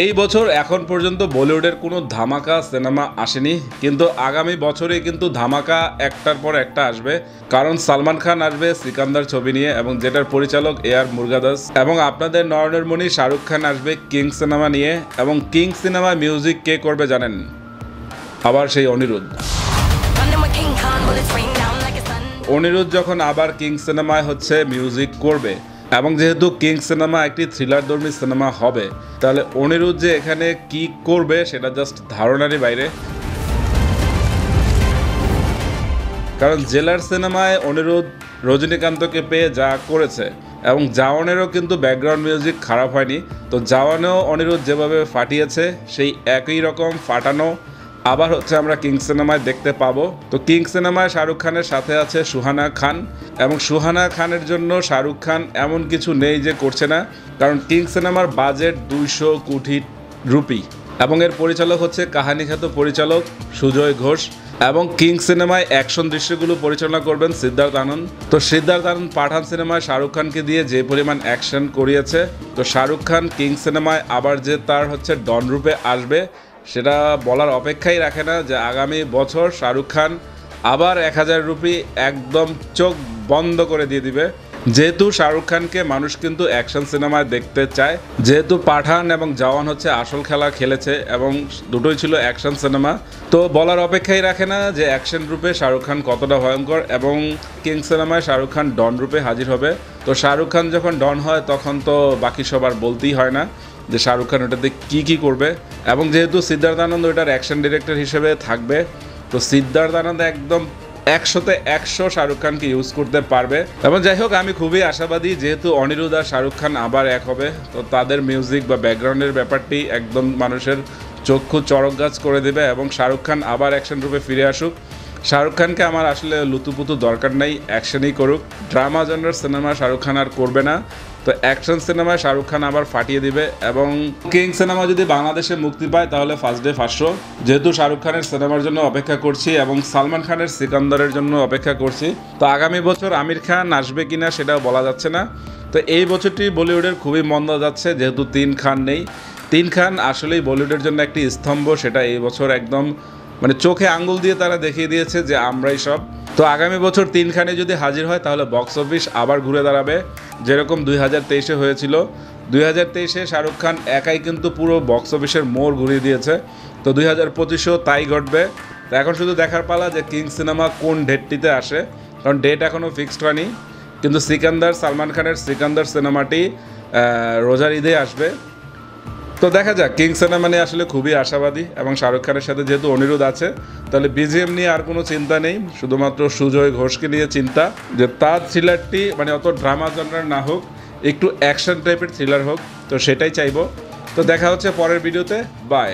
এই বছর এখন পর্যন্ত বলিউডের কোনো ধামাকা সিনেমা আসেনি, কিন্তু আগামী বছরে কিন্তু ধামাকা একটার পর একটা আসবে। কারণ সালমান খান আসবে সিকান্দার ছবি নিয়ে, এবং যেটার পরিচালক AR মুরগাদাস, এবং আপনাদের নয়নের মণি শাহরুখ খান আসবে কিং সিনেমা নিয়ে। এবং কিং সিনেমা মিউজিক কে করবে জানেন? আবার সেই অনিরুদ্ধ। অনিরুদ্ধ যখন আবার কিং সিনেমায় হচ্ছে মিউজিক করবে, এবং যেহেতু কিং সিনেমা একটি থ্রিলারধর্মী সিনেমা হবে, তাহলে অনিরুদ্ধ যে এখানে কি করবে সেটা জাস্ট ধারণারই বাইরে। কারণ জেলার সিনেমায় অনিরুদ্ধ রজনীকান্তকে পেয়ে যা করেছে, এবং জাওয়ানেরও কিন্তু ব্যাকগ্রাউন্ড মিউজিক খারাপ হয়নি। তো জাওয়ানেও অনিরুদ্ধ যেভাবে ফাটিয়েছে, সেই একই রকম ফাটানো আবার হচ্ছে আমরা কিং সিনেমায় দেখতে পাবো। তো কিং সিনেমায় শাহরুখ খানের সাথে আছে সুহানা খান, এবং সুহানা খানের জন্য শাহরুখ খান এমন কিছু নেই যে করছে না। কারণ কিং সিনেমার বাজেট 200 কোটি রুপি, এবং এর পরিচালক হচ্ছে কাহানিখ্যাত পরিচালক সুজয় ঘোষ। এবং কিং সিনেমায় অ্যাকশন দৃশ্যগুলো পরিচালনা করবেন সিদ্ধার্থ আনন্দ। তো সিদ্ধার্থ আনন্দ পাঠান সিনেমায় শাহরুখ খানকে দিয়ে যে পরিমাণ অ্যাকশন করিয়েছে, তো শাহরুখ খান কিং সিনেমায় আবার যে তার হচ্ছে ডন রূপে আসবে, সেটা বলার অপেক্ষাই রাখে না। যে আগামী বছর শাহরুখ খান আবার 1000 রুপি একদম চোখ বন্ধ করে দিয়ে দিবে। যেহেতু শাহরুখ খানকে মানুষ কিন্তু অ্যাকশন সিনেমায় দেখতে চায়, যেহেতু পাঠান এবং জওয়ান হচ্ছে আসল খেলা খেলেছে, এবং দুটোই ছিল অ্যাকশন সিনেমা, তো বলার অপেক্ষাই রাখে না যে অ্যাকশন রূপে শাহরুখ খান কতটা ভয়ঙ্কর। এবং কিং সিনেমায় শাহরুখ খান ডন রূপে হাজির হবে। তো শাহরুখ খান যখন ডন হয়, তখন তো বাকি সবার বলতেই হয় না যে শাহরুখ খান ওটাতে কী করবে। এবং যেহেতু সিদ্ধার্থ আনন্দ ওটার অ্যাকশন ডিরেক্টর হিসেবে থাকবে, তো সিদ্ধার্থ আনন্দ একদম 100তে 100 শাহরুখ খানকে ইউজ করতে পারবে। এবং যাই হোক, আমি খুবই আশাবাদী, যেহেতু অনিরুদ্ধ আর শাহরুখ খান আবার এক হবে, তো তাদের মিউজিক বা ব্যাকগ্রাউন্ডের ব্যাপারটি একদম মানুষের চক্ষু চড়ক গাছ করে দেবে, এবং শাহরুখ খান আবার অ্যাকশন রূপে ফিরে আসুক। শাহরুখ খানকে আমার আসলে লুতুপুতু দরকার নেই, অ্যাকশনই করুক। ড্রামা জনরার সিনেমা শাহরুখ খান আর করবে না, তো অ্যাকশন সিনেমায় শাহরুখ খান আবার ফাটিয়ে দিবে। এবং কিং সিনেমা যদি বাংলাদেশে মুক্তি পায়, তাহলে ফার্স্ট ডে ফার্স্ট শো। যেহেতু শাহরুখ খানের সিনেমার জন্য অপেক্ষা করছি, এবং সালমান খানের সিকান্দারের জন্য অপেক্ষা করছি, তো আগামী বছর আমির খান আসবে কিনা সেটাও বলা যাচ্ছে না। তো এই বছরটি বলিউডের খুবই মন্দা যাচ্ছে, যেহেতু 3 খান নেই। 3 খান আসলেই বলিউডের জন্য একটি স্তম্ভ, সেটা এই বছর একদম মানে চোখে আঙ্গুল দিয়ে তারা দেখিয়ে দিয়েছে যে আমরাই সব। তো আগামী বছর 3 খানে যদি হাজির হয়, তাহলে বক্স অফিস আবার ঘুরে দাঁড়াবে, যেরকম 2023-এ হয়েছিল। 2023-এ শাহরুখ খান একাই কিন্তু পুরো বক্স অফিসের মোড় ঘুরিয়ে দিয়েছে। তো 2025-এও তাই ঘটবে। তো এখন শুধু দেখার পালা যে কিং সিনেমা কোন ডেটটিতে আসে, কারণ ডেট এখনও ফিক্সড হয়নি। কিন্তু সালমান খানের সিকান্দার সিনেমাটি রোজার ঈদে আসবে। তো দেখা যাক, কিং সিনেমা নিয়ে আসলে খুবই আশাবাদী। এবং শাহরুখ খানের সাথে যেহেতু অনিরুদ্ধ আছে, তাহলে BGM নিয়ে আর কোনো চিন্তা নেই, শুধুমাত্র সুজয় ঘোষকে নিয়ে চিন্তা, যে তার থ্রিলারটি মানে অত ড্রামা জনরার না হোক, একটু অ্যাকশন টাইপের থ্রিলার হোক, তো সেটাই চাইবো। তো দেখা হচ্ছে পরের ভিডিওতে, বাই।